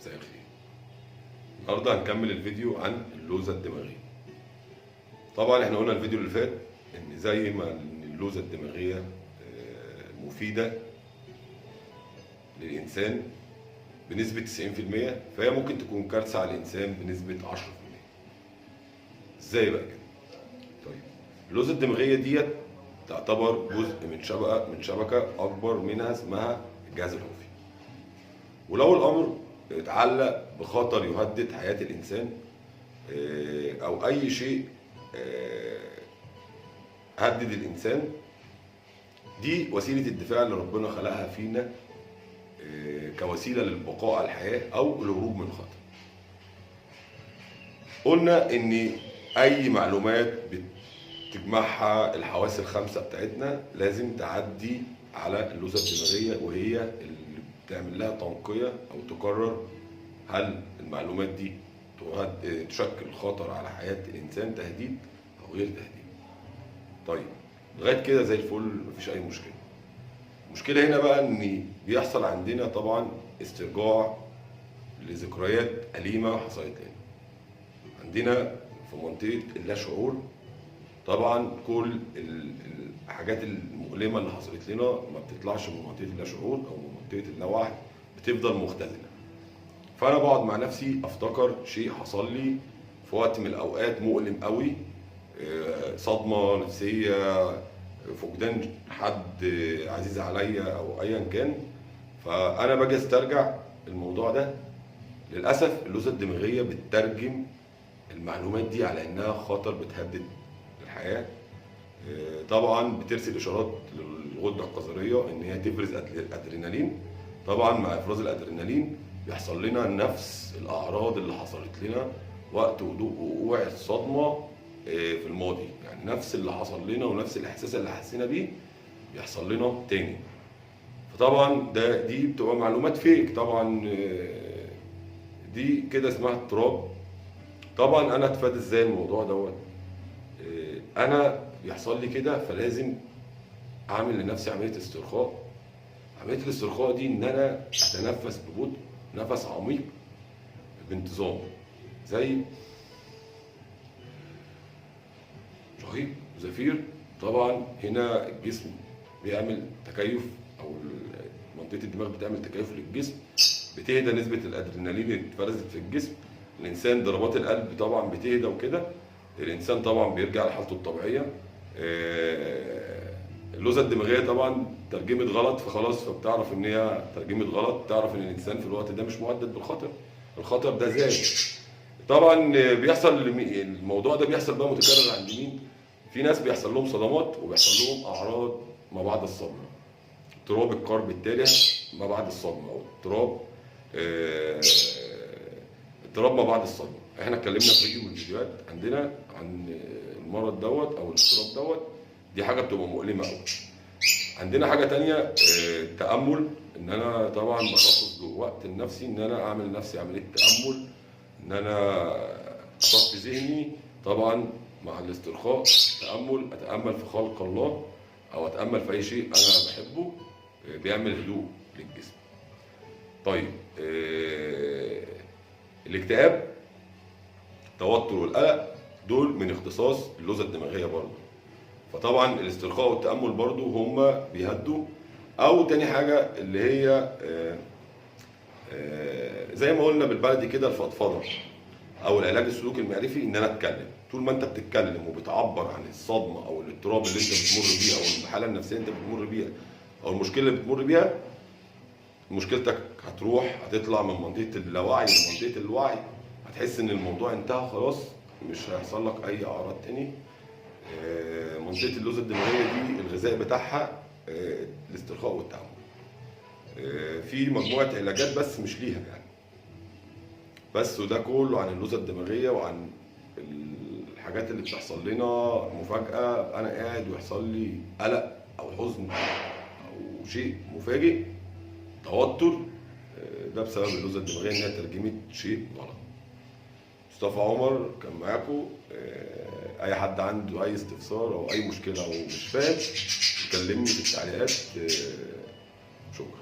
مساء الخير. النهارده هنكمل الفيديو عن اللوزة الدماغية. طبعا احنا قلنا الفيديو اللي فات ان زي ما اللوزة الدماغية مفيدة للإنسان بنسبة 90%، فهي ممكن تكون كارثة على الإنسان بنسبة 10%. ازاي بقى كده؟ طيب اللوزة الدماغية ديت تعتبر جزء من شبكة أكبر منها اسمها الجهاز الحوفي. ولو الأمر اتعلق بخطر يهدد حياة الإنسان أو أي شيء هدد الإنسان، دي وسيلة الدفاع اللي ربنا خلقها فينا كوسيلة للبقاء على الحياة أو الهروب من خطر. قلنا إن أي معلومات بتجمعها الحواس الخمسة بتاعتنا لازم تعدي على اللوزة الدماغية، وهي اللي بتعمل لها تنقية أو تقرر هل المعلومات دي تشكل خطر على حياة الإنسان، تهديد أو غير تهديد. طيب لغاية كده زي الفل، مفيش أي مشكلة. المشكلة هنا بقى إن بيحصل عندنا طبعا استرجاع لذكريات أليمة حصلت لنا. عندنا في منطقة اللاشعور طبعا كل الحاجات المؤلمة اللي حصلت لنا ما بتطلعش من منطقة اللاشعور أو من منطقة اللاوعي، بتفضل مختزنة. فأنا بقعد مع نفسي أفتكر شيء حصل لي في وقت من الأوقات مؤلم قوي، صدمة نفسية، فقدان حد عزيز عليا أو أيا كان. فأنا باجي استرجع الموضوع ده. للأسف اللوزة الدماغية بتترجم المعلومات دي على إنها خطر بتهدد الحياة. طبعا بترسل إشارات للغدة القذرية إن هي تفرز أدرينالين. طبعا مع إفراز الأدرينالين بيحصل لنا نفس الأعراض اللي حصلت لنا وقت وقوع الصدمة في الماضي، يعني نفس اللي حصل لنا ونفس الإحساس اللي حسينا بيه بيحصل لنا تاني. فطبعا دي بتبقى معلومات فيك طبعا، دي كده اسمها اضطراب. طبعا انا اتفادى ازاي الموضوع دوت؟ انا بيحصل لي كده فلازم اعمل لنفسي عمليه استرخاء. عمليه الاسترخاء دي ان انا اتنفس ببطء، نفس عميق بانتظام، زي شهيق وزفير. طبعا هنا الجسم بيعمل تكيف، او منطقه الدماغ بتعمل تكيف للجسم، بتهدى نسبه الادرينالين اللي اتفرزت في الجسم. الانسان ضربات القلب طبعا بتهدى وكده، الانسان طبعا بيرجع لحالته الطبيعيه. اللوزه الدماغيه طبعا ترجمت غلط، فخلاص فبتعرف ان هي ترجمت غلط، تعرف ان الانسان في الوقت ده مش مهدد بالخطر، الخطر ده زاد. طبعا بيحصل الموضوع ده بيحصل بقى متكرر عند مين؟ في ناس بيحصل لهم صدمات وبيحصل لهم اعراض ما بعد الصدمه، اضطراب القرب التالي ما بعد الصدمه، او اضطراب ما بعد الصدمه. احنا اتكلمنا في فيديو من الفيديوهات عندنا عن المرض دوت او الاضطراب دوت. دي حاجه بتبقى مؤلمه قوي. عندنا حاجه تانية، التامل، ان انا طبعا بخصص وقت لنفسي ان انا اعمل لنفسي عمليه تامل، ان انا اصفي ذهني. طبعا مع الاسترخاء تامل، اتامل في خلق الله او اتامل في اي شيء انا بحبه، بيعمل هدوء للجسم. طيب الاكتئاب، التوتر والقلق دول من اختصاص اللوزة الدماغية برضو. فطبعا الاسترخاء والتأمل برضو هما بيهدوا. او تاني حاجة اللي هي زي ما قلنا بالبلدي كده الفضفضة او العلاج السلوكي المعرفي، ان انا اتكلم. طول ما انت بتتكلم وبتعبر عن الصدمة او الاضطراب اللي انت بتمر بيه او الحالة النفسية اللي انت بتمر بيها او المشكلة اللي بتمر بيها، مشكلتك هتروح، هتطلع من منطقة اللاوعي لمنطقة الوعي، هتحس ان الموضوع انتهى خلاص، مش هيحصل لك اي اعراض تاني. منطقة اللوزة الدماغية دي الغذاء بتاعها الاسترخاء والتأمل. في مجموعة علاجات بس مش ليها يعني. بس وده كله عن اللوزة الدماغية وعن الحاجات اللي بتحصل لنا مفاجأة. انا قاعد ويحصل لي قلق او حزن او شيء مفاجئ، توتر، ده بسبب اللوزة الدماغية انها ترجمت شيء غلط. مصطفى عمر كان معاكم. اي حد عنده اي استفسار او اي مشكلة او مش فاهم يكلمني في التعليقات. شكرا.